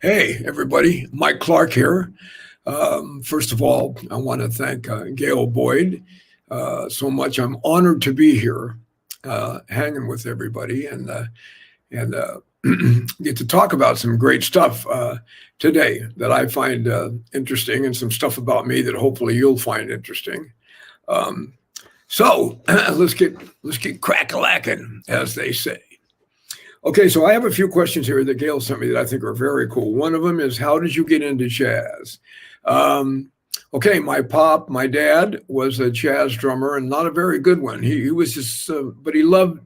Hey, everybody. Mike Clark here. First of all, I want to thank Gail Boyd so much. I'm honored to be here, hanging with everybody, and get to talk about some great stuff today that I find interesting, and some stuff about me that hopefully you'll find interesting. Um, so let's get crack-a-lacking, as they say. Okay, so I have a few questions here that Gail sent me that I think are very cool. One of them is, how did you get into jazz? Um, okay, my dad was a jazz drummer and not a very good one. He was just, but he loved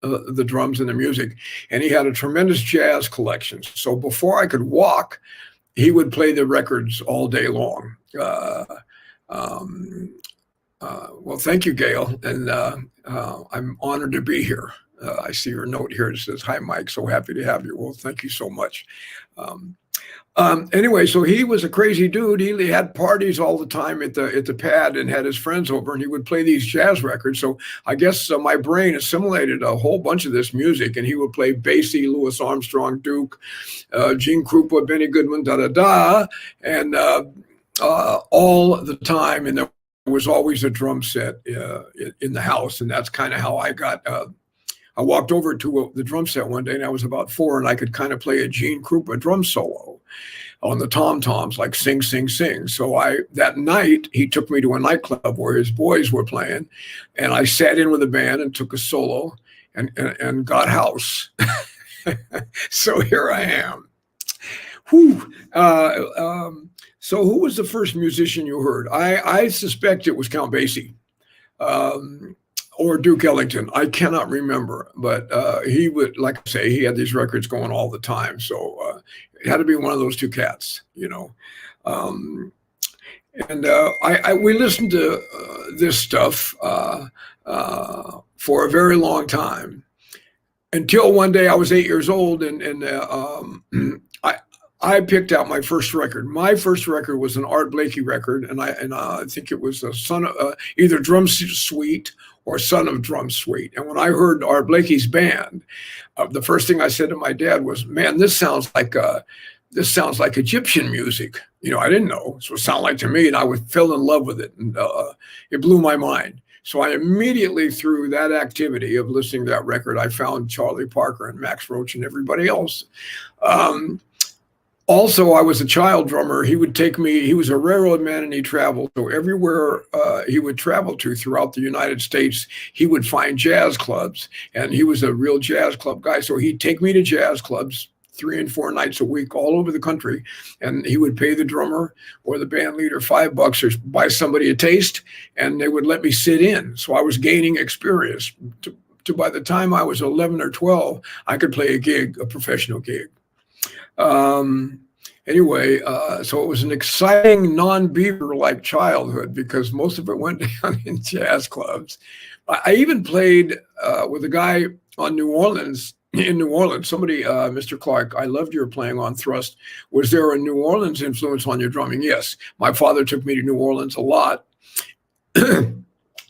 the drums and the music, and he had a tremendous jazz collection. So before I could walk, he would play the records all day long. Um, well, thank you, Gail, and I'm honored to be here. I see your note here that says, "Hi, Mike. So happy to have you." Well, thank you so much. Um, anyway, so he was a crazy dude. He had parties all the time at the pad and had his friends over, and he would play these jazz records. So I guess my brain assimilated a whole bunch of this music, and he would play Basie, Louis Armstrong, Duke, Gene Krupa, Benny Goodman, da da da, and all the time. And there was always a drum set in the house, and that's kind of how I got. I walked over to the drum set one day, and I was about 4, and I could kind of play a Gene Krupa drum solo on the tom-toms, like sing, sing, sing. So that night, he took me to a nightclub where his boys were playing, and I sat in with the band and took a solo and got house. So here I am. Whew. So who was the first musician you heard? I suspect it was Count Basie. Or Duke Ellington. I cannot remember, but he would, like I say, he had these records going all the time. So it had to be one of those two cats, you know. And we listened to this stuff for a very long time, until one day I was 8 years old, and I picked out my first record. My first record was an Art Blakey record, and I think it was a son of either Drum Suite or Son of Drum Suite. And when I heard Art Blakey's band, the first thing I said to my dad was, "Man, this sounds like Egyptian music." You know, I didn't know so it sounded like to me, and I fell in love with it, and it blew my mind. So I immediately, through that activity of listening to that record, I found Charlie Parker and Max Roach and everybody else. Also, I was a child drummer. He would take me, he was a railroad man, and he traveled. So everywhere he would travel to throughout the United States, he would find jazz clubs, and he was a real jazz club guy. So he'd take me to jazz clubs 3 and 4 nights a week all over the country, and he would pay the drummer or the band leader $5 or buy somebody a taste, and they would let me sit in. So I was gaining experience. To by the time I was 11 or 12, I could play a professional gig. Anyway, so it was an exciting non-Beaver-like childhood because most of it went down in jazz clubs. I even played with a guy in New Orleans. Somebody, Mr. Clark, I loved your playing on thrust. Was there a New Orleans influence on your drumming? Yes. My father took me to New Orleans a lot.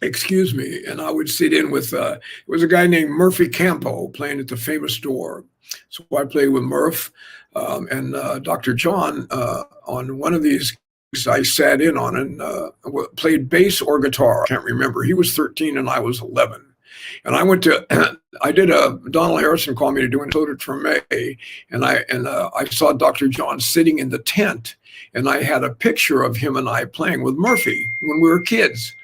Excuse me. And I would sit in with, it was a guy named Murphy Campo playing at the Famous Door. So I played with Murph and Dr. John on one of these. I sat in on and played bass or guitar. I can't remember. He was 13 and I was 11. And I did Donald Harrison called me to do an episode of Treme, and I saw Dr. John sitting in the tent, and I had a picture of him and I playing with Murphy when we were kids.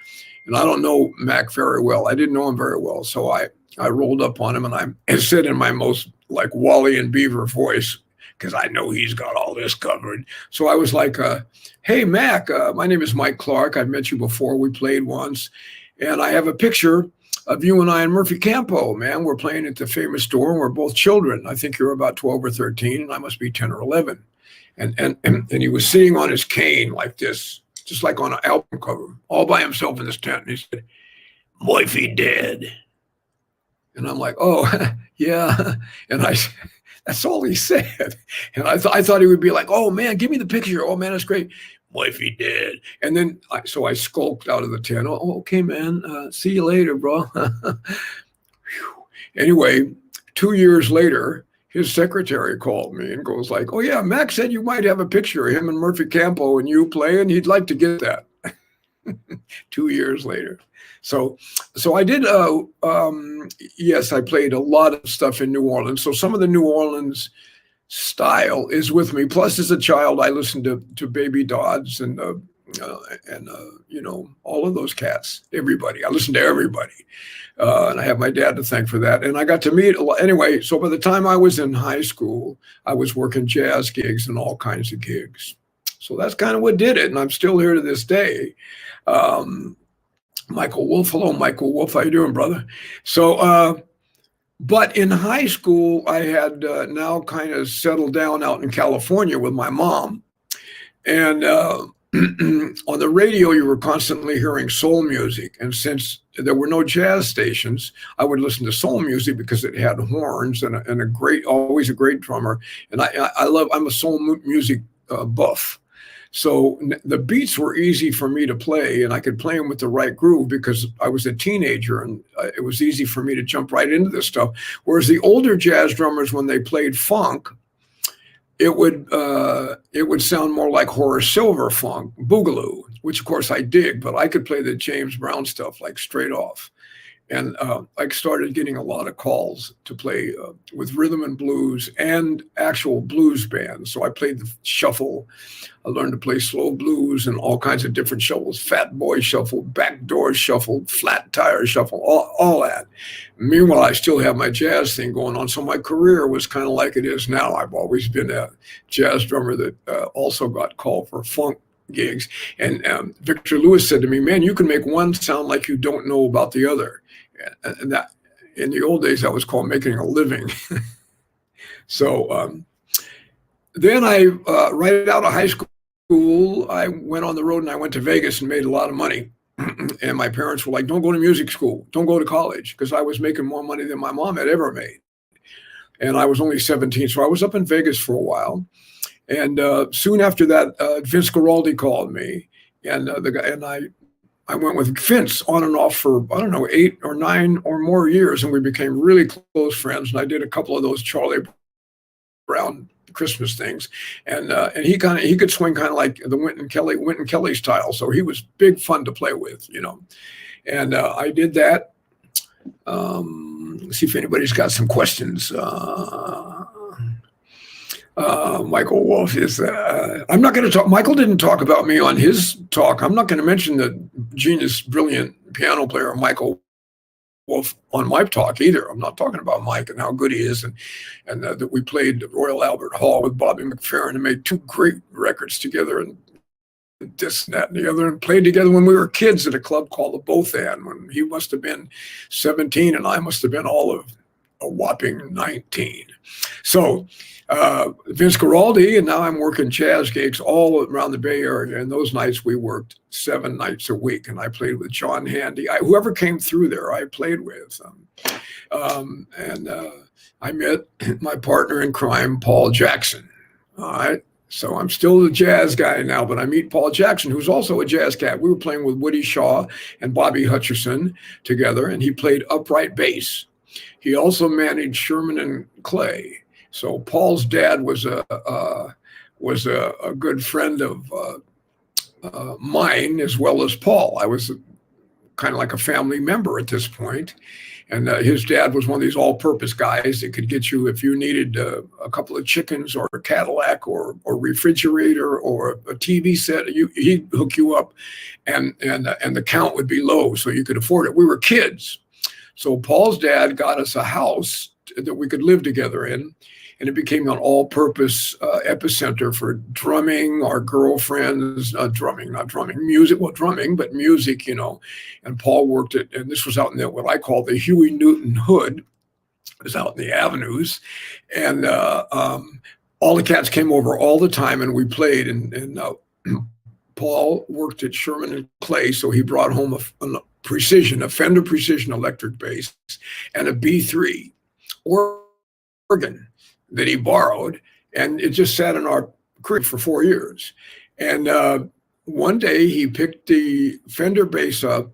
And I don't know Mac very well. I didn't know him very well. So I rolled up on him, and I said in my most like Wally and Beaver voice, because I know he's got all this covered. So I was like, "Hey, Mac, my name is Mike Clark. I've met you before. We played once. And I have a picture of you and I and Murphy Campo, man. We're playing at the Famous Door, and we're both children. I think you're about 12 or 13, and I must be 10 or 11. And he was sitting on his cane like this, just like on an album cover, all by himself in this tent. And he said, "Murphy dead." And I'm like, "Oh, yeah." And that's all he said. And I thought he would be like, "Oh, man, give me the picture. Oh, man, that's great. Wifey dead." And then so I skulked out of the tent. "Oh, okay, man. See you later, bro." Anyway, 2 years later, his secretary called me and goes like, "Oh yeah, Max said you might have a picture of him and Murphy Campo and you playing. He'd like to get that." 2 years later. So, so I did. Yes, I played a lot of stuff in New Orleans. So some of the New Orleans style is with me. Plus, as a child, I listened to Baby Dodds and all of those cats. Everybody, I listened to everybody, and I have my dad to thank for that. And I got to meet a lot. Anyway, so by the time I was in high school, I was working jazz gigs and all kinds of gigs. So that's kind of what did it, and I'm still here to this day. Michael Wolf, hello, Michael Wolf, how you doing, brother? So, but in high school, I had now kind of settled down out in California with my mom, and on the radio, you were constantly hearing soul music. And since there were no jazz stations, I would listen to soul music because it had horns and always a great drummer. And I'm a soul music buff. So the beats were easy for me to play, and I could play them with the right groove because I was a teenager, and it was easy for me to jump right into this stuff. Whereas the older jazz drummers, when they played funk, it would sound more like Horace Silver funk, boogaloo, which of course I dig, but I could play the James Brown stuff like straight off. And I started getting a lot of calls to play with rhythm and blues and actual blues bands. So I played the shuffle. I learned to play slow blues and all kinds of different shuffles, fat boy shuffle, backdoor shuffle, flat tire shuffle, all that. Meanwhile, I still have my jazz thing going on. So my career was kind of like it is now. I've always been a jazz drummer that also got called for funk gigs. And Victor Lewis said to me, "Man, you can make one sound like you don't know about the other." And that, in the old days, that was called making a living. So then right out of high school, I went on the road and I went to Vegas and made a lot of money. And my parents were like, "Don't go to music school. Don't go to college," because I was making more money than my mom had ever made. And I was only 17. So I was up in Vegas for a while. And soon after that, Vince Guaraldi called me. And I went with Vince on and off for, I don't know, 8 or 9 or more years, and we became really close friends. And I did a couple of those Charlie Brown Christmas things, and he could swing kind of like the Wynton Kelly style. So he was big fun to play with, And I did that. Let's see if anybody's got some questions. Michael Wolf is, I'm not going to talk, Michael didn't talk about me on his talk. I'm not going to mention the genius, brilliant piano player, Michael Wolf, on my talk either. I'm not talking about Mike and how good he is, and that we played Royal Albert Hall with Bobby McFerrin and made 2 great records together, and this and that and the other, and played together when we were kids at a club called the Both End, when he must have been 17 and I must have been all of a whopping 19. So Vince Guaraldi, and now I'm working jazz gigs all around the Bay Area. And those nights we worked 7 nights a week, and I played with John Handy. Whoever came through there, I played with. I met my partner in crime, Paul Jackson. All right. So I'm still the jazz guy now, but I meet Paul Jackson, who's also a jazz cat. We were playing with Woody Shaw and Bobby Hutcherson together, and he played upright bass. He also managed Sherman and Clay. So Paul's dad was a good friend of mine, as well as Paul. I was kind of like a family member at this point. And his dad was one of these all-purpose guys that could get you, if you needed a couple of chickens or a Cadillac or refrigerator or a TV set, he'd hook you up, and the count would be low so you could afford it. We were kids. So Paul's dad got us a house that we could live together in, and it became an all-purpose epicenter for drumming, our girlfriends, drumming, but music, And Paul worked it, and this was out in what I call the Huey Newton hood. It was out in the avenues, and all the cats came over all the time, and we played. And Paul worked at Sherman and Clay, so he brought home a Fender Precision electric bass and a B3 organ that he borrowed, and it just sat in our crib for 4 years. And one day he picked the Fender bass up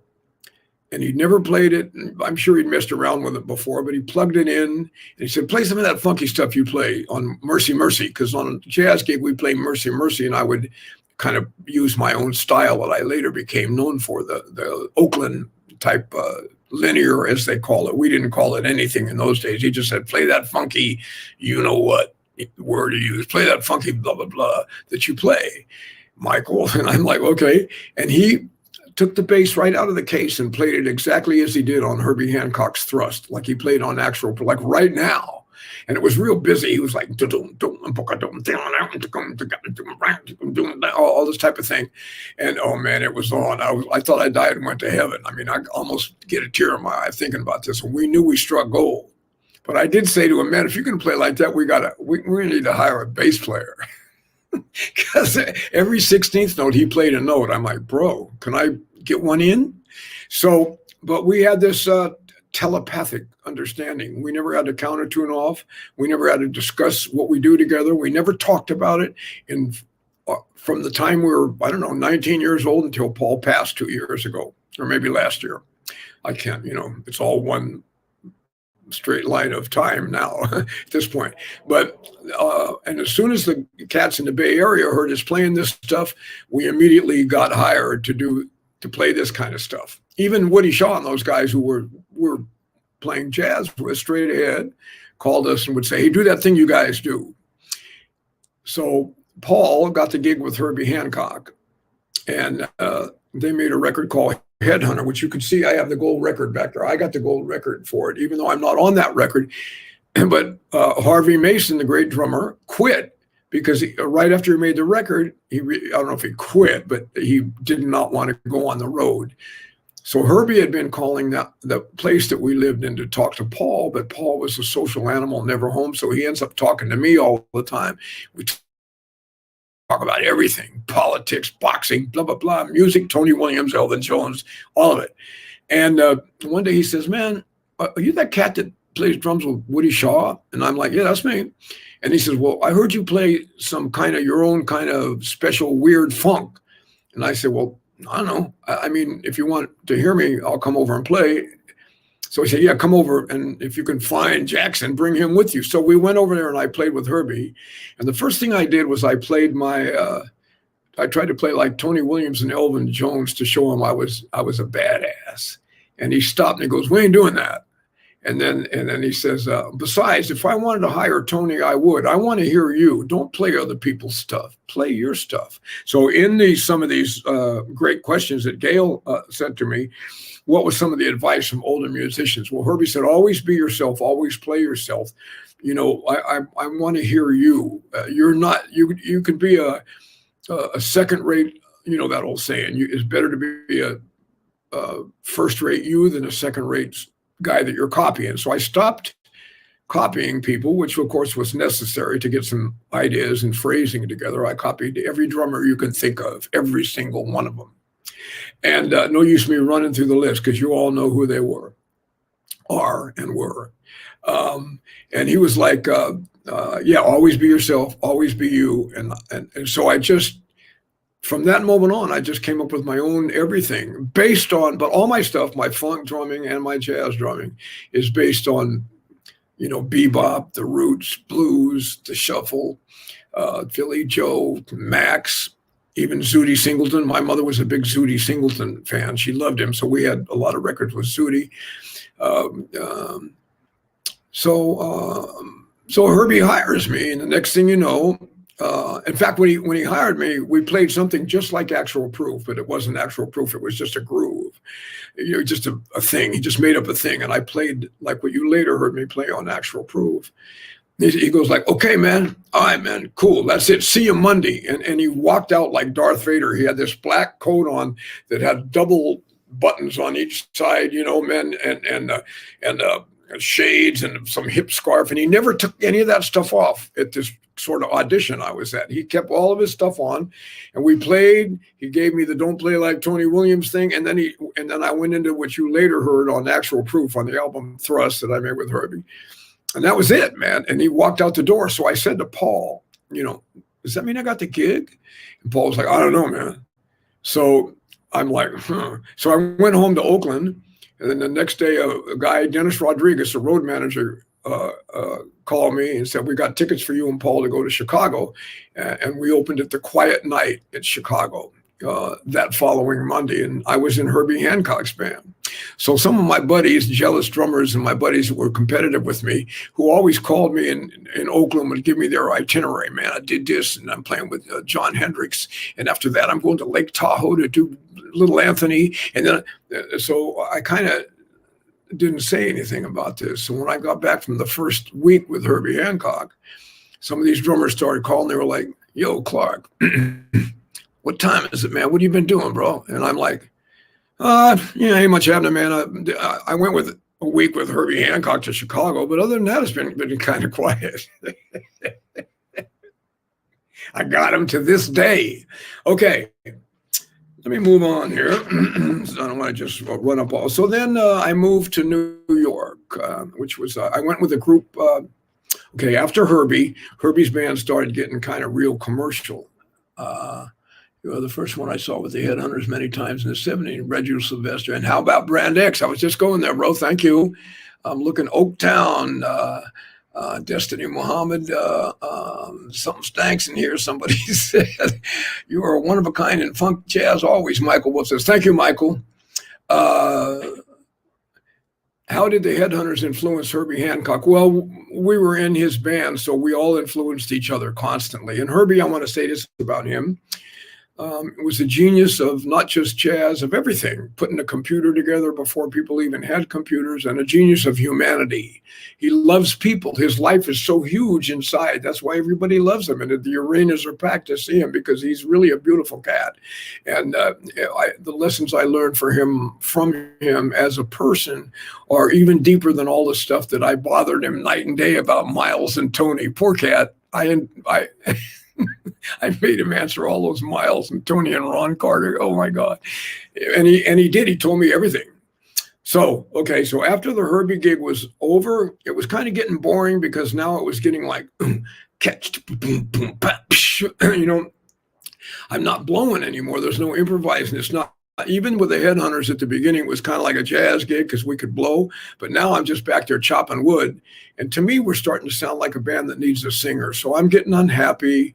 and he'd never played it. I'm sure he'd messed around with it before, but he plugged it in and he said, play some of that funky stuff you play on Mercy Mercy, because on a jazz gig we play Mercy Mercy, and I would kind of use my own style that I later became known for, the Oakland type linear, as they call it. We didn't call it anything in those days. He just said, play that funky, you know what word to use, play that funky blah, blah, blah that you play, Michael. And I'm like, okay. And he took the bass right out of the case and played it exactly as he did on Herbie Hancock's Thrust, like he played on actual, like right now. And it was real busy. He was like, all this type of thing. And oh man, it was on. I thought I died and went to heaven. I mean, I almost get a tear in my eye thinking about this. And we knew we struck gold. But I did say to him, man, if you can play like that, we need to hire a bass player. Because every 16th note he played a note. I'm like, bro, can I get one in? So, but we had this telepathic understanding. We never had to counter tune off. We never had to discuss what we do together. We never talked about it. And from the time we were, 19 years old until Paul passed 2 years ago, or maybe last year. I can't, it's all one straight line of time now at this point. But and as soon as the cats in the Bay Area heard us playing this stuff, we immediately got hired to play this kind of stuff. Even Woody Shaw and those guys who were playing jazz with straight ahead called us and would say, hey, do that thing you guys do. So Paul got the gig with Herbie Hancock, and they made a record called Headhunter, which you can see I have the gold record back there. I got the gold record for it, even though I'm not on that record. But Harvey Mason, the great drummer, quit because right after he made the record, I don't know if he quit, but he did not want to go on the road. So Herbie had been calling the place that we lived in to talk to Paul, but Paul was a social animal, never home. So he ends up talking to me all the time. We talk about everything, politics, boxing, blah, blah, blah, music, Tony Williams, Elvin Jones, all of it. And one day he says, man, are you that cat that plays drums with Woody Shaw? And I'm like, yeah, that's me. And he says, well, I heard you play some kind of your own kind of special weird funk. And I said, well, I don't know. I mean, if you want to hear me, I'll come over and play. So he said, yeah, come over. And if you can find Jackson, bring him with you. So we went over there and I played with Herbie. And the first thing I did was I played I tried to play like Tony Williams and Elvin Jones to show him I was a badass. And he stopped and he goes, we ain't doing that. And then he says, besides, if I wanted to hire Tony, I would. I want to hear you. Don't play other people's stuff. Play your stuff. So in some of these great questions that Gail sent to me, what was some of the advice from older musicians? Well, Herbie said, always be yourself, always play yourself. I want to hear you. You're not, you could be a second-rate, that old saying, it's better to be a first-rate you than a second-rate guy that you're copying. So I stopped copying people, which of course was necessary to get some ideas and phrasing together. I copied every drummer you can think of, every single one of them. And no use me running through the list because you all know who they are and were. And he was like, yeah, always be yourself, always be you. And so I just, from that moment on, I just came up with my own everything based on, but all my stuff, my funk drumming and my jazz drumming is based on, bebop, the roots, blues, the shuffle, Philly Joe, Max, even Zooty Singleton. My mother was a big Zooty Singleton fan. She loved him. So we had a lot of records with Zooty. So Herbie hires me, and the next thing you know, in fact, when he hired me, we played something just like Actual Proof, but it wasn't Actual Proof. It was just a groove, just a thing. He just made up a thing, and I played like what you later heard me play on Actual Proof. He goes like, okay, man. All right, man. Cool. That's it. See you Monday. And he walked out like Darth Vader. He had this black coat on that had double buttons on each side, man, and shades and some hip scarf. And he never took any of that stuff off at this sort of audition I was at. He kept all of his stuff on, and we played. He gave me the "Don't Play Like Tony Williams" thing, and then I went into what you later heard on Actual Proof on the album Thrust that I made with Herbie. And that was it, man. And he walked out the door. So I said to Paul, does that mean I got the gig? And Paul was like, I don't know, man. So I'm like, huh. So I went home to Oakland And then the next day, a guy, Dennis Rodriguez, the road manager, called me and said, we got tickets for you and Paul to go to Chicago. And we opened at the Quiet Night in Chicago that following Monday. And I was in Herbie Hancock's band. So some of my buddies, jealous drummers, and my buddies that were competitive with me, who always called me in Oakland, would give me their itinerary. Man, I did this, and I'm playing with John Hendricks. And after that, I'm going to Lake Tahoe to do Little Anthony. And then, so I kind of didn't say anything about this. So when I got back from the first week with Herbie Hancock, some of these drummers started calling. They were like, yo, Clark, what time is it, man? What have you been doing, bro? And I'm like, ain't much happening, man. I went with a week with Herbie Hancock to Chicago, but other than that, it's been kind of quiet. I got him to this day. Okay. Let me move on here. I don't want to just run up all. So then I moved to New York, which was, I went with a group. After Herbie's band started getting kind of real commercial. The first one I saw with the Headhunters many times in the 70s, Reggie Sylvester. And how about Brand X? I was just going there, bro. Thank you. I'm looking Oaktown, Destiny Muhammad, something stanks in here. Somebody said, you are one of a kind in funk jazz always. Michael Wolf says, thank you, Michael. How did the Headhunters influence Herbie Hancock? Well, we were in his band, so we all influenced each other constantly. And Herbie, I want to say this about him. Was a genius of not just jazz, of everything, putting a computer together before people even had computers, and a genius of humanity. He loves people. His life is so huge inside. That's why everybody loves him. And the arenas are packed to see him because he's really a beautiful cat. And the lessons I learned from him as a person are even deeper than all the stuff that I bothered him night and day about Miles and Tony. Poor cat. I made him answer all those Miles and Tony and Ron Carter. Oh my God. And he did. He told me everything. So after the Herbie gig was over, it was kind of getting boring because now it was getting like catch, boom, boom, I'm not blowing anymore. There's no improvising. It's not. Even with the Headhunters at the beginning, it was kind of like a jazz gig because we could blow. But now I'm just back there chopping wood. And to me, we're starting to sound like a band that needs a singer. So I'm getting unhappy.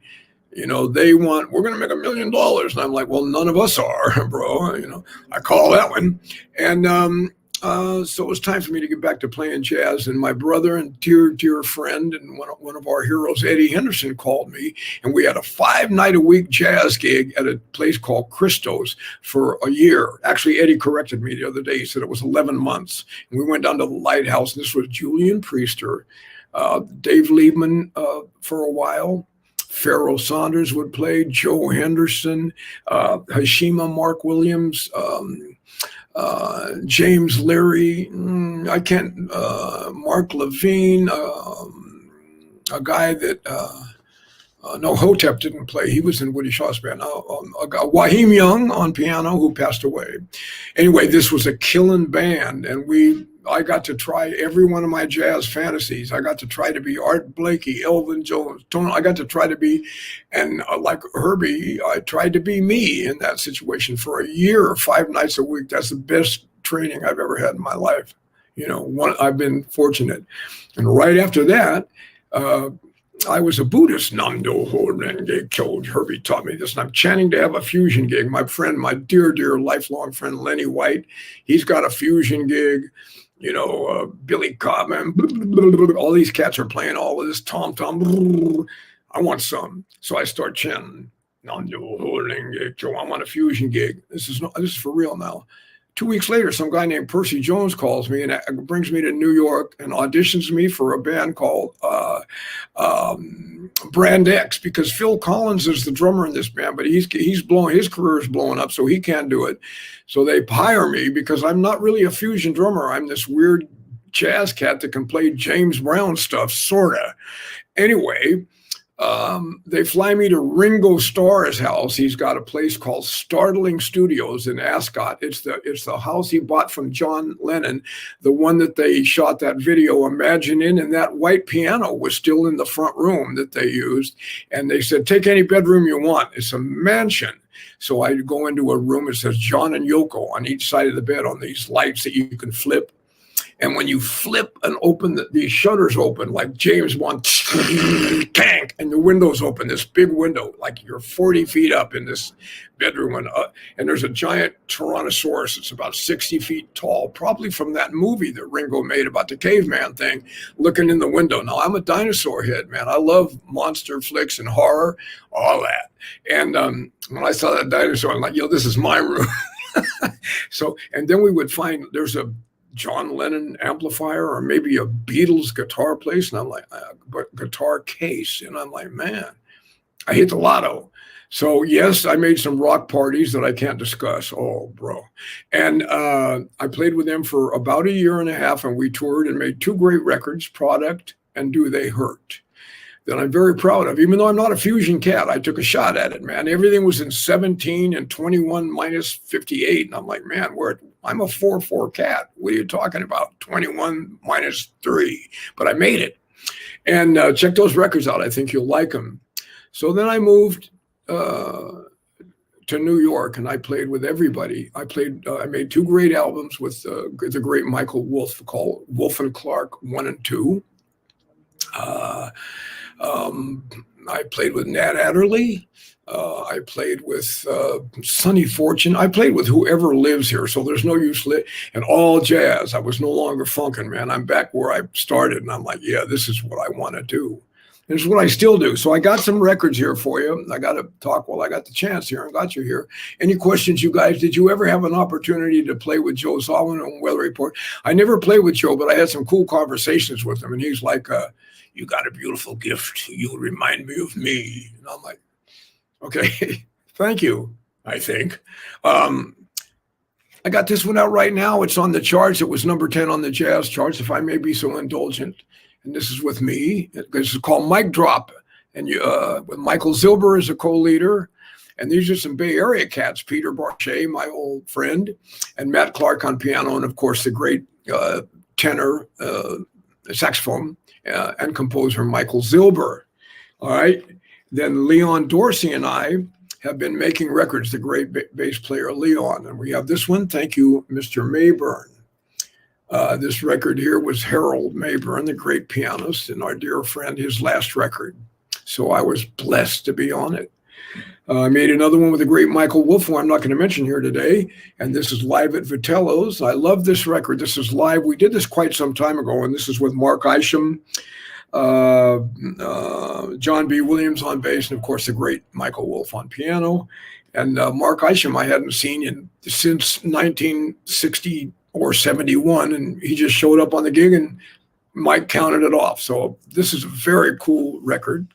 We're going to make $1 million. And I'm like, well, none of us are, bro. I call that one. And so it was time for me to get back to playing jazz. And my brother and dear friend and one of our heroes, Eddie Henderson, called me. And we had a 5-night-a-week jazz gig at a place called Christo's for a year. Actually, Eddie corrected me the other day. He said it was 11 months. And we went down to the Lighthouse. And this was Julian Priester, Dave Liebman for a while. Pharoah Saunders would play, Joe Henderson, Hashima, Mark Williams, James Leary, Mark Levine, a guy that, no, Hotep didn't play. He was in Woody Shaw's band. Waheem Young on piano, who passed away. Anyway, this was a killing band, and I got to try every one of my jazz fantasies. I got to try to be Art Blakey, Elvin Jones, Tony. I got to try to be, and like Herbie, I tried to be me in that situation for a year, 5 nights a week. That's the best training I've ever had in my life. I've been fortunate. And right after that, I was a Buddhist. Namdo Renge. Herbie taught me this. And I'm chanting to have a fusion gig. My friend, my dear lifelong friend, Lenny White, he's got a fusion gig. Billy Cobham, all these cats are playing all of this tom-tom. I want some. So I start chanting. I want a fusion gig. This is for real now. 2 weeks later, some guy named Percy Jones calls me and brings me to New York and auditions me for a band called Brand X, because Phil Collins is the drummer in this band, but his career is blowing up, so he can't do it. So they hire me because I'm not really a fusion drummer. I'm this weird jazz cat that can play James Brown stuff, sorta. Anyway, they fly me to Ringo Starr's house. He's got a place called Startling Studios in Ascot. It's the house he bought from John Lennon, the one that they shot that video Imagine in, and that white piano was still in the front room that they used. And they said, take any bedroom you want. It's a mansion. So I go into a room, it says John and Yoko on each side of the bed on these lights that you can flip. And when you flip and open these shutters open, like James Bond, tank, and the windows open, this big window, like you're 40 feet up in this bedroom. And there's a giant Tyrannosaurus that's about 60 feet tall, probably from that movie that Ringo made about the caveman thing, looking in the window. Now, I'm a dinosaur head, man. I love monster flicks and horror, all that. And when I saw that dinosaur, I'm like, yo, this is my room. So, and then we would find there's a John Lennon amplifier or maybe a Beatles guitar place. And I'm like, guitar case. And I'm like, man, I hit the lotto. So yes, I made some rock parties that I can't discuss. Oh, bro. And I played with them for about a year and a half, and we toured and made 2 great records, Product and Do They Hurt, that I'm very proud of. Even though I'm not a fusion cat, I took a shot at it, man. Everything was in 17 and 21 minus 58. And I'm like, man, I'm a 4/4 cat. What are you talking about? 21 minus 3. But I made it. And check those records out. I think you'll like them. So then I moved to New York, and I played with everybody. I made 2 great albums with the great Michael Wolff called Wolff and Clark 1 and 2. I played with Nat Adderley. I played with Sonny Fortune. I played with whoever lives here, so there's no use. And all jazz. I was no longer funkin', man. I'm back where I started, and I'm like, yeah, this is what I want to do. And it's what I still do. So I got some records here for you. I got to talk while I got the chance here and got you here. Any questions, you guys? Did you ever have an opportunity to play with Joe Solomon on Weather Report? I never played with Joe, but I had some cool conversations with him, and he's like, you got a beautiful gift. You remind me of me. And I'm like, okay, thank you, I think. I got this one out right now. It's on the charts. It was number 10 on the jazz charts, if I may be so indulgent. And this is with me. This is called Mic Drop. And with Michael Zilber as a co-leader. And these are some Bay Area cats, Peter Barchet, my old friend, and Matt Clark on piano, and of course the great tenor saxophone and composer Michael Zilber. All right. Then Leon Dorsey and I have been making records, the great bass player Leon. And we have this one. Thank you, Mr. Mayburn. This record here was Harold Mayburn, the great pianist, and our dear friend, his last record. So I was blessed to be on it. I made another one with the great Michael Wolff, who I'm not going to mention here today. And this is live at Vitello's. I love this record. This is live. We did this quite some time ago, and this is with Mark Isham, John B. Williams on bass, and of course the great Michael Wolff on piano. And Mark Isham I hadn't seen since 1960 or 71, and he just showed up on the gig, and Mike counted it off. So this is a very cool record.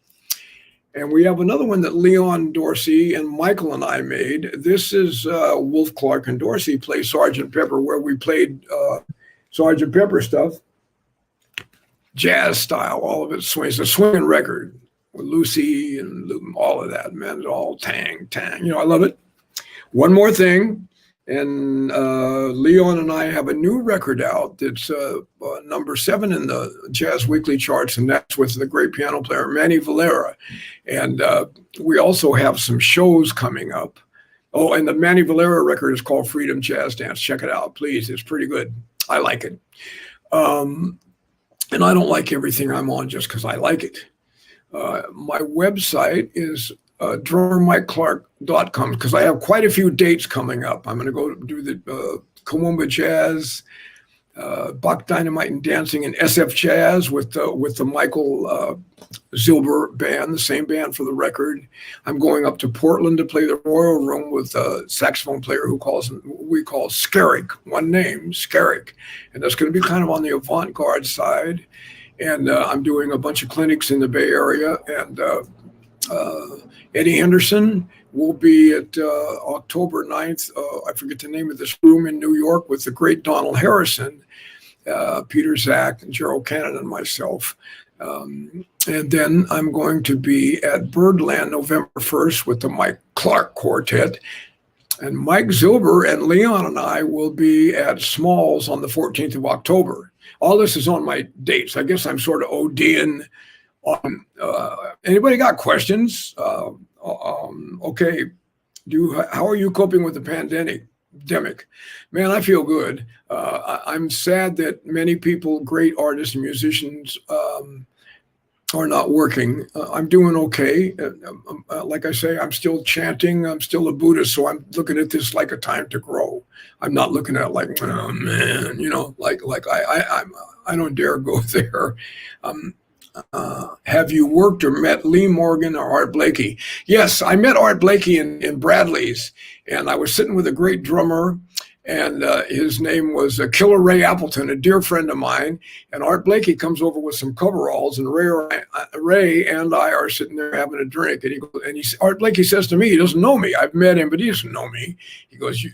And we have another one that Leon Dorsey and Michael and I made. This is Wolff, Clark, and Dorsey play Sgt. Pepper, where we played Sgt. Pepper stuff, jazz style, all of it swings. It's a swinging record with Lucy and all of that, man. It's all tang, tang. You know, I love it. One more thing. And Leon and I have a new record out that's number 7 in the Jazz Weekly charts, and that's with the great piano player Manny Valera. And we also have some shows coming up. Oh, and the Manny Valera record is called Freedom Jazz Dance. Check it out, please. It's pretty good. I like it. And I don't like everything I'm on just because I like it. My website is drummermikeclark.com, because I have quite a few dates coming up. I'm going to go do the Kawumba Jazz, Bach Dynamite and Dancing, and SF Jazz with the Michael Zilber band, the same band for the record. I'm going up to Portland to play the Royal Room with a saxophone player we call Skerrick, one name, Skerrick. And that's going to be kind of on the avant-garde side. And I'm doing a bunch of clinics in the Bay Area, and Eddie Henderson will be at October 9th. I forget the name of this room in New York with the great Donald Harrison, Peter Zach, and Gerald Cannon, and myself. And then I'm going to be at Birdland November 1st with the Mike Clark Quartet. And Mike Zilber and Leon and I will be at Smalls on the 14th of October. All this is on my dates. I guess I'm sort of ODing on. Anybody got questions? Okay. How are you coping with the pandemic? Man, I feel good. I'm sad that many people, great artists and musicians, are not working. I'm doing okay. Like I say, I'm still chanting. I'm still a Buddhist, so I'm looking at this like a time to grow. I'm not looking at it like, oh man, I don't dare go there. Um, have you worked or met Lee Morgan or Art Blakey? Yes, I met Art Blakey in Bradley's, and I was sitting with a great drummer, and his name was Killer Ray Appleton, a dear friend of mine. And Art Blakey comes over with some coveralls, and Ray and I are sitting there having a drink. And Art Blakey says to me, he doesn't know me. I've met him, but he doesn't know me. He goes,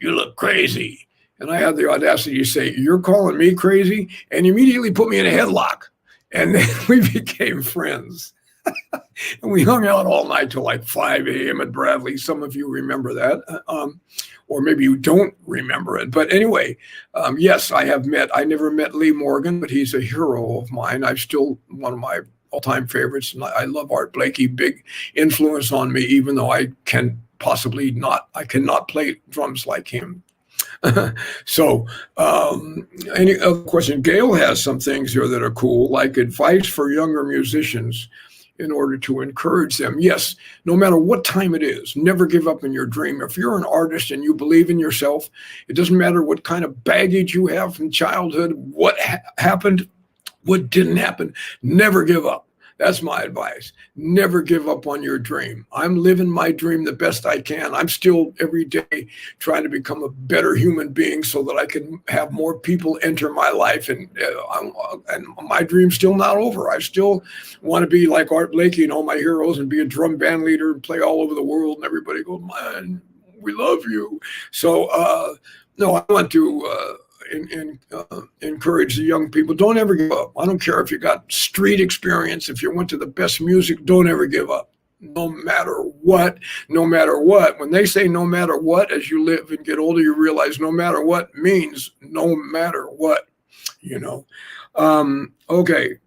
"You look crazy." And I had the audacity to say, "You're calling me crazy?" And he immediately put me in a headlock. And then we became friends. And we hung out all night till like 5 a.m. at Bradley. Some of you remember that. Or maybe you don't remember it. But anyway, yes, I never met Lee Morgan, but he's a hero of mine. I'm still one of my all-time favorites. And I love Art Blakey, big influence on me, even though I cannot play drums like him. So, any other question? Gail has some things here that are cool, like advice for younger musicians in order to encourage them. Yes, no matter what time it is, never give up in your dream. If you're an artist and you believe in yourself, it doesn't matter what kind of baggage you have from childhood, what happened, what didn't happen, never give up. That's my advice. Never give up on your dream. I'm living my dream the best I can. I'm still every day trying to become a better human being so that I can have more people enter my life. And my dream's still not over. I still want to be like Art Blakey and all my heroes and be a drum band leader and play all over the world. And everybody goes, "Man, we love you." So, no, I want to encourage the young people. Don't ever give up. I don't care if you got street experience, if you went to the best music, don't ever give up. No matter what, no matter what. When they say no matter what, as you live and get older, you realize no matter what means no matter what, Okay.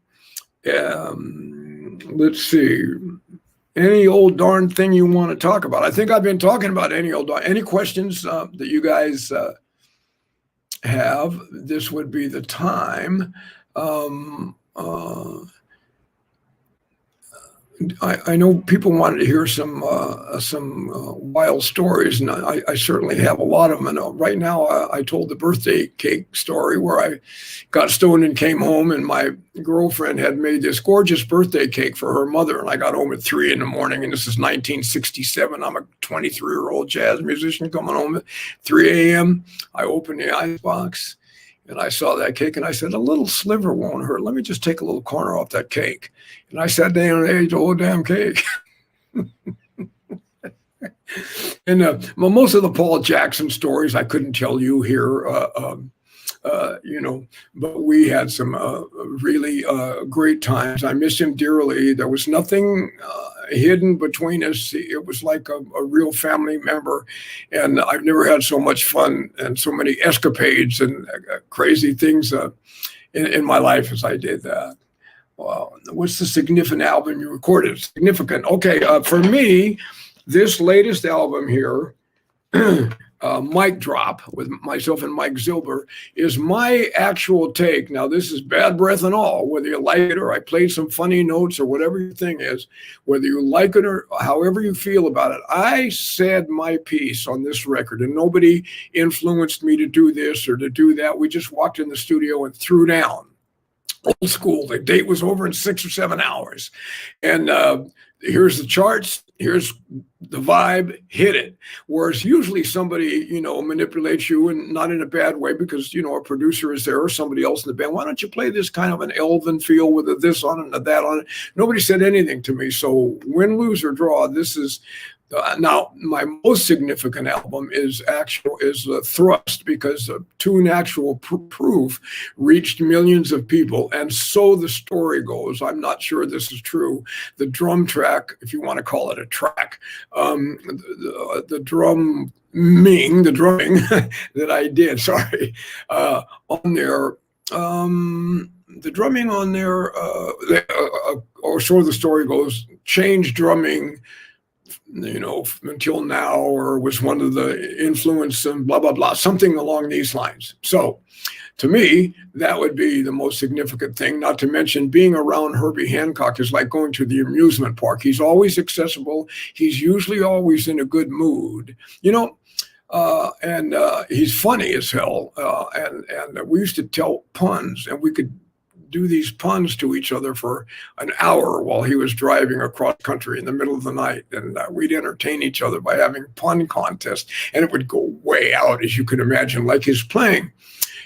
Let's see. Any old darn thing you want to talk about? I think I've been talking about any questions that you guys have, this would be the time. I know people wanted to hear some wild stories, and I certainly have a lot of them. And right now, I told the birthday cake story where I got stoned and came home, and my girlfriend had made this gorgeous birthday cake for her mother, and I got home at 3 a.m, and this is 1967. I'm a 23-year-old jazz musician coming home at 3 a.m. I opened the icebox, and I saw that cake, and I said, "A little sliver won't hurt. Let me just take a little corner off that cake." And I sat down and ate the whole damn cake. And most of the Paul Jackson stories I couldn't tell you here, but we had some really great times. I miss him dearly. There was nothing hidden between us. It was like a real family member, and I've never had so much fun and so many escapades and crazy things in my life as I did that. What's the significant album you recorded? Significant. Okay, for me, this latest album here, Mic Drop, with myself and Mike Zilber, is my actual take. Now, this is bad breath and all, whether you like it or I played some funny notes or whatever your thing is, whether you like it or however you feel about it. I said my piece on this record, and nobody influenced me to do this or to do that. We just walked in the studio and threw down. Old school. The date was over in 6 or 7 hours. And here's the charts. Here's the vibe. Hit it. Whereas usually somebody, manipulates you, and not in a bad way, because, a producer is there or somebody else in the band. Why don't you play this kind of an elven feel with a this on it and a that on it? Nobody said anything to me. So win, lose, or draw, this is now my most significant album is Thrust, because Tune Actual Proof reached millions of people, and so the story goes. I'm not sure this is true. The drum track, if you want to call it a track, the drumming that I did, on there. The drumming on there, or so the story goes, changed drumming until now, or was one of the influence and blah, blah, blah, something along these lines. So to me, that would be the most significant thing, not to mention being around Herbie Hancock is like going to the amusement park. He's always accessible. He's usually always in a good mood, and he's funny as hell. And we used to tell puns, and we could do these puns to each other for an hour while he was driving across country in the middle of the night. And we'd entertain each other by having pun contests, and it would go way out, as you can imagine, like his playing.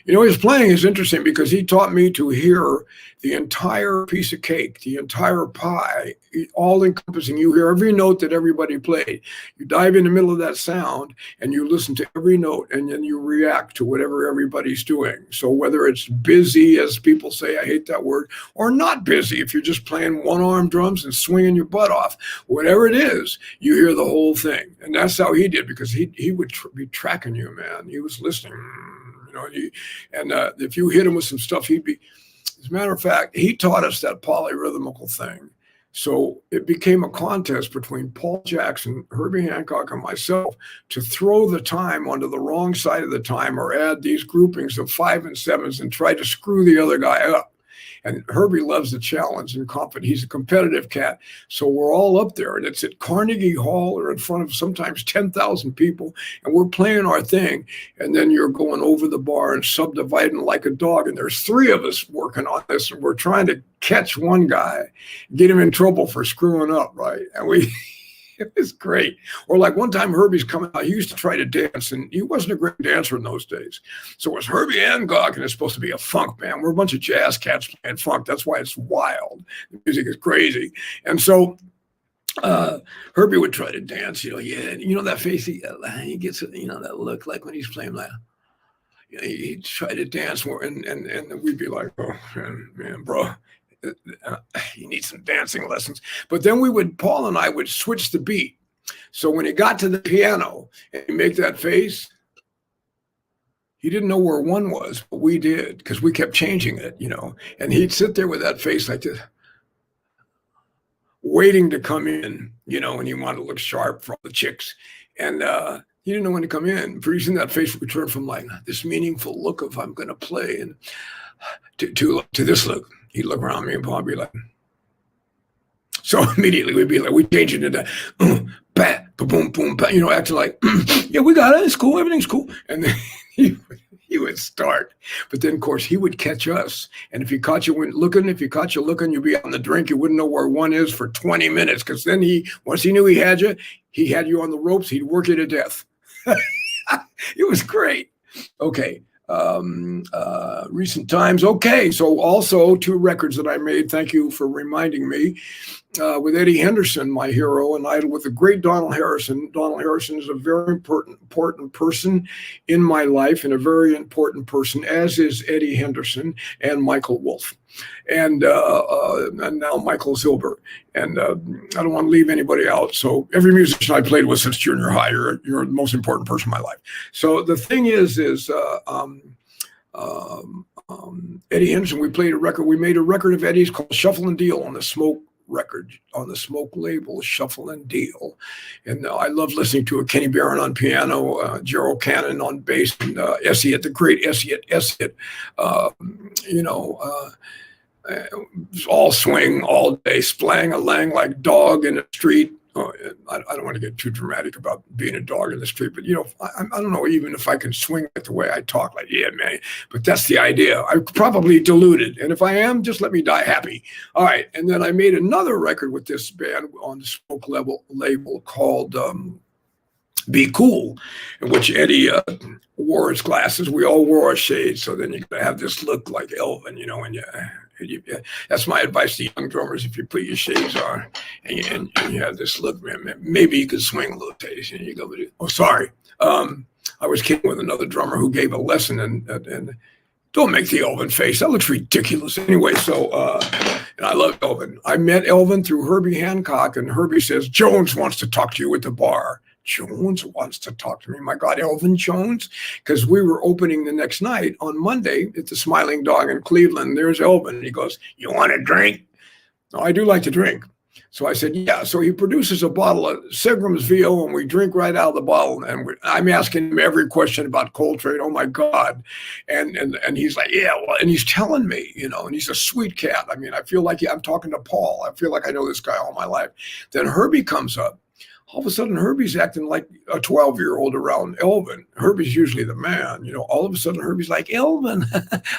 His playing is interesting because he taught me to hear the entire piece of cake, the entire pie, all encompassing. You hear every note that everybody played. You dive in the middle of that sound and you listen to every note, and then you react to whatever everybody's doing. So whether it's busy, as people say, I hate that word, or not busy, if you're just playing one-arm drums and swinging your butt off, whatever it is, you hear the whole thing. And that's how he did, because he would be tracking you, man. He was listening. If you hit him with some stuff, he'd be, as a matter of fact, he taught us that polyrhythmical thing. So it became a contest between Paul Jackson, Herbie Hancock, and myself to throw the time onto the wrong side of the time, or add these groupings of 5 and 7s and try to screw the other guy up. And Herbie loves the challenge and confidence. He's a competitive cat. So we're all up there, and it's at Carnegie Hall or in front of sometimes 10,000 people, and we're playing our thing. And then you're going over the bar and subdividing like a dog. And there's 3 of us working on this, and we're trying to catch one guy, get him in trouble for screwing up, right? And it was great. Or like one time Herbie's coming out, he used to try to dance, and he wasn't a great dancer in those days. So it was Herbie Hancock, and it's supposed to be a funk band. We're a bunch of jazz cats playing funk. That's why it's wild. The music is crazy. And so Herbie would try to dance, that face, he gets, that look like when he's playing like, he'd try to dance more, and we'd be like, oh, man, bro. You need some dancing lessons. But then Paul and I would switch the beat. So when he got to the piano and he'd make that face, he didn't know where 1 was, but we did, because we kept changing it, and he'd sit there with that face like this, waiting to come in, and he wanted to look sharp for all the chicks. And he didn't know when to come in. Pretty soon that face would turn from like this meaningful look of I'm going to play, and to this look. He'd look around me and Paul would be like, so immediately we'd be like, we change it into bat, boom, boom, bat, acting like, yeah, we got it. It's cool. Everything's cool. And then he would start. But then, of course, he would catch us. And if he caught you looking, you'd be on the drink. You wouldn't know where 1 is for 20 minutes. Because then once he knew he had you on the ropes. He'd work you to death. It was great. Okay. Recent times. Okay, so also 2 records that I made. Thank you for reminding me. With Eddie Henderson, my hero and idol, with the great Donald Harrison. Donald Harrison is a very important person in my life, and a very important person, as is Eddie Henderson and Michael Wolff, and now Michael Zilber. And I don't want to leave anybody out. So every musician I played with since junior high, you're the most important person in my life. So the thing is Eddie Henderson, we made a record of Eddie's called Shuffle and Deal on the Smoke record, on the Smoke label, Shuffle and Deal. And I love listening to it. Kenny Barron on piano, Gerald Cannon on bass, and Essiet, the great Essiet. All swing all day, splang-a-lang like dog in the street. I don't want to get too dramatic about being a dog in the street, but I don't know even if I can swing it the way I talk, like, yeah, man. But that's the idea. I'm probably deluded, and if I am, just let me die happy. All right, and then I made another record with this band on the Smoke label called Be Cool, in which Eddie wore his glasses. We all wore our shades, so then you gotta have this look like Elvin, that's my advice to young drummers. If you put your shades on and you have this look, man, maybe you could swing a little taste. And you go, oh, sorry. I was kidding with another drummer who gave a lesson, and don't make the Elvin face. That looks ridiculous anyway. So, and I love Elvin. I met Elvin through Herbie Hancock, and Herbie says, Jones wants to talk to you at the bar. Jones wants to talk to me. My God, Elvin Jones? Because we were opening the next night on Monday at the Smiling Dog in Cleveland. There's Elvin. He goes, you want a drink? No, I do like to drink. So I said, yeah. So he produces a bottle of Seagram's VO, and we drink right out of the bottle. And I'm asking him every question about Coltrane. Oh my God! And he's like, yeah. Well, and he's telling me, and he's a sweet cat. I mean, I feel like I'm talking to Paul. I feel like I know this guy all my life. Then Herbie comes up. All of a sudden, Herbie's acting like a 12-year-old around Elvin. Herbie's usually the man. All of a sudden, Herbie's like, Elvin,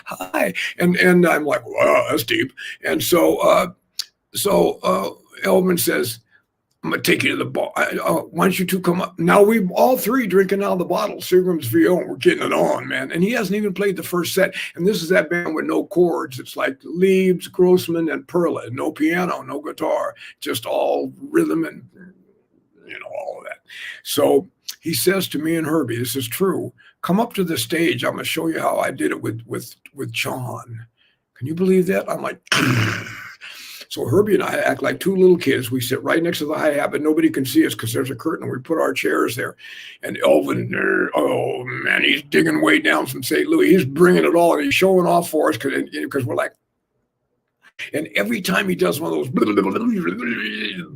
hi. And I'm like, wow, that's deep. And so Elvin says, I'm going to take you to the bar. Why don't you two come up? Now we all three drinking out of the bottle, Seagram's VO, and we're getting it on, man. And he hasn't even played the first set. And this is that band with no chords. It's like Leibs, Grossman, and Perla. No piano, no guitar, just all rhythm and all of that. So he says to me and Herbie, this is true, come up to the stage. I'm going to show you how I did it with John. Can you believe that? I'm like, so Herbie and I act like two little kids. We sit right next to the hi-hat, but nobody can see us because there's a curtain. We put our chairs there. And Elvin, oh man, he's digging way down from St. Louis. He's bringing it all, and he's showing off for us because we're like, and every time he does one of those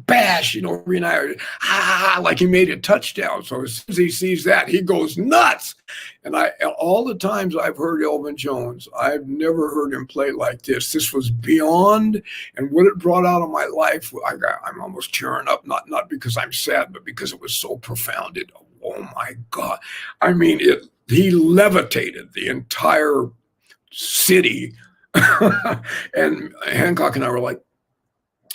bash, Herbie and I are like he made a touchdown. So as soon as he sees that, he goes nuts. And all the times I've heard Elvin Jones, I've never heard him play like this. This was beyond, and what it brought out of my life, I'm almost tearing up, not because I'm sad, but because it was so profound. Oh my God. I mean, he levitated the entire city. And Hancock and I were like,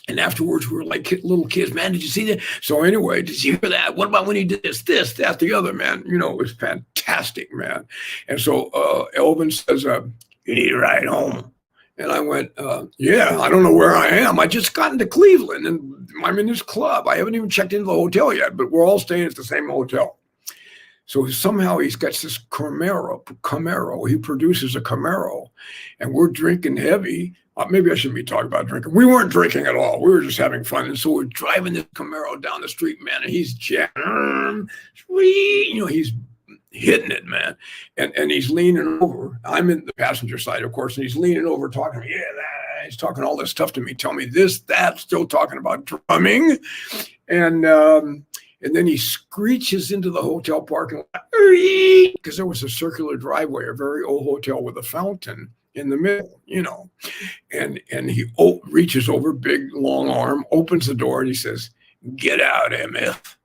and afterwards we were like little kids, man, did you see that? So anyway, did you hear that? What about when he did this, that, the other, man? It was fantastic, man. And so Elvin says, you need a ride home. And I went, yeah, I don't know where I am. I just got into Cleveland and I'm in this club. I haven't even checked into the hotel yet, but we're all staying at the same hotel. So somehow he's got this Camaro. He produces a Camaro, and we're drinking heavy. Maybe I shouldn't be talking about drinking. We weren't drinking at all. We were just having fun. And so we're driving this Camaro down the street, man, and he's jamming. He's hitting it, man. And he's leaning over. I'm in the passenger side, of course, and he's leaning over talking to me. Yeah, he's talking all this stuff to me. Tell me this, that, still talking about drumming. And then he screeches into the hotel parking lot because there was a circular driveway, a very old hotel with a fountain in the middle, And he reaches over, big, long arm, opens the door, and he says, "Get out, MF."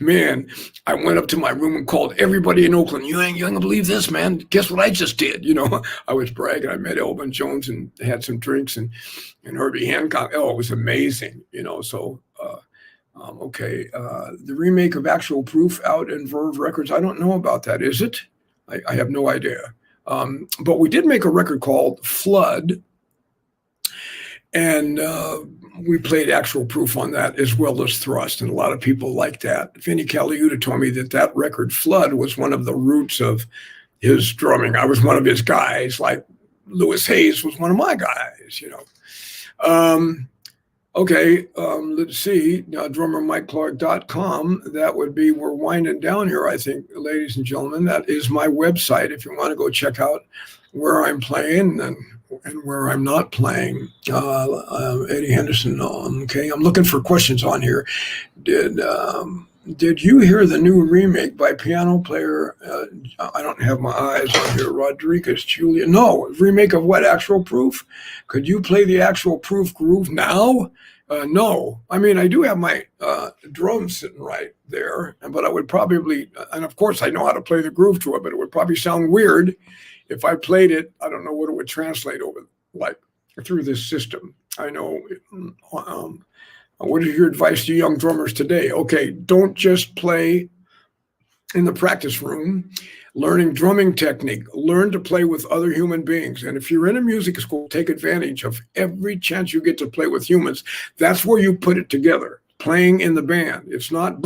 Man, I went up to my room and called everybody in Oakland. You ain't gonna believe this, man. Guess what I just did? I was bragging. I met Elvin Jones and had some drinks and Herbie Hancock. Oh, it was amazing, So, okay. The remake of Actual Proof out in Verve Records. I don't know about that. Is it? I have no idea. But we did make a record called Flood. And we played Actual Proof on that as well as Thrust, and a lot of people like that. Vinny Caliuta told me that record, Flood, was one of the roots of his drumming. I was one of his guys, like Louis Hayes was one of my guys, Okay, let's see. Now, drummermikeclark.com. That would be, we're winding down here, I think, ladies and gentlemen. That is my website if you want to go check out where I'm playing and where I'm not playing. Eddie Henderson. Okay, I'm looking for questions on here. Did you hear the new remake by piano player? I don't have my eyes on here. Rodriguez, Julia. No, remake of what? Actual Proof? Could you play the Actual Proof groove now? No. I mean, I do have my drums sitting right there, but I would probably, and of course I know how to play the groove to it, but it would probably sound weird if I played it. I don't know what it would translate over like through this system. I know. What is your advice to young drummers today? Okay, don't just play in the practice room. Learning drumming technique. Learn to play with other human beings. And if you're in a music school, take advantage of every chance you get to play with humans. That's where you put it together. Playing in the band. It's not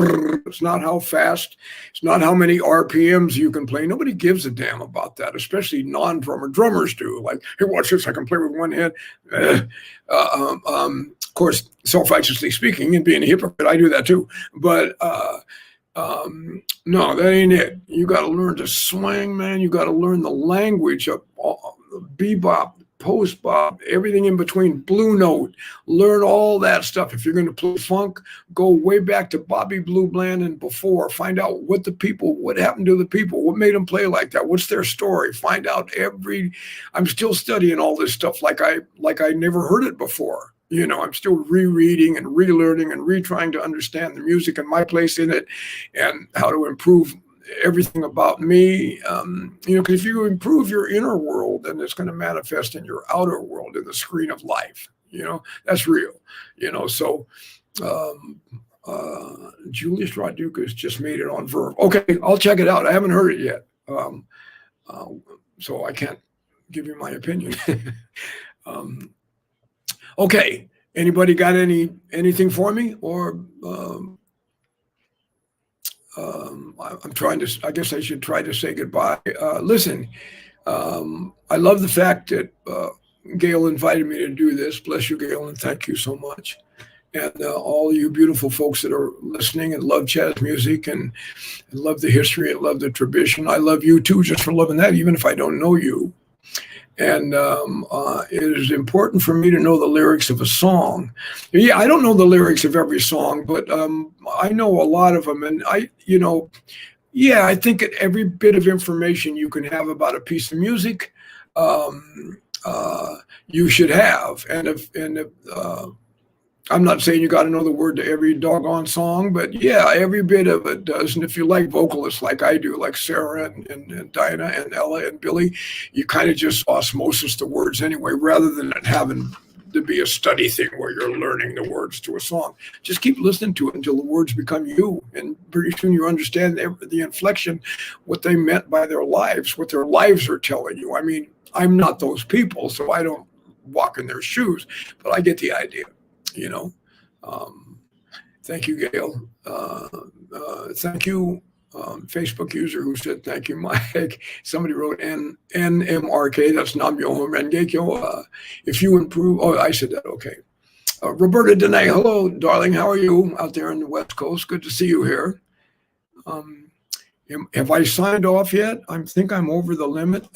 how fast, it's not how many RPMs you can play. Nobody gives a damn about that, especially non-drummer. Drummers do. Like, hey, watch this, I can play with one hand. Of course, self-righteously speaking and being a hypocrite, I do that too. But no, that ain't it. You got to learn to swing, man. You got to learn the language of bebop, post bop, everything in between, Blue Note, learn all that stuff. If you're going to play funk, go way back to Bobby Blue Bland and before. Find out what happened to the people, what made them play like that, what's their story. Find out I'm still studying all this stuff like I never heard it before. I'm still rereading and relearning and retrying to understand the music and my place in it and how to improve everything about me. Because if you improve your inner world, then it's going to manifest in your outer world, in the screen of life. That's real. So Julius Rodriguez just made it on Verve. Okay, I'll check it out. I haven't heard it yet. So I can't give you my opinion. Okay, anybody got anything for me? Or I guess I should try to say goodbye. Listen, I love the fact that Gail invited me to do this. Bless you, Gail, and thank you so much. And all you beautiful folks that are listening and love jazz music and love the history and love the tradition. I love you too, just for loving that, even if I don't know you. And it is important for me to know the lyrics of a song. Yeah, I don't know the lyrics of every song, but I know a lot of them. And I think that every bit of information you can have about a piece of music, you should have. And if I'm not saying you got to know the word to every doggone song, but yeah, every bit of it does. And if you like vocalists like I do, like Sarah and Dinah and Ella and Billy, you kind of just osmosis the words anyway, rather than it having to be a study thing where you're learning the words to a song. Just keep listening to it until the words become you. And pretty soon you understand the inflection, what they meant by their lives, what their lives are telling you. I mean, I'm not those people, so I don't walk in their shoes, but I get the idea. Thank you, Gail. Thank you, Facebook user who said thank you, Mike. Somebody wrote NMRK, that's Namyo Rengekyo. If you improve, I said that, okay. Roberta Dene, hello, darling, how are you out there on the West Coast? Good to see you here. Have I signed off yet? I think I'm over the limit.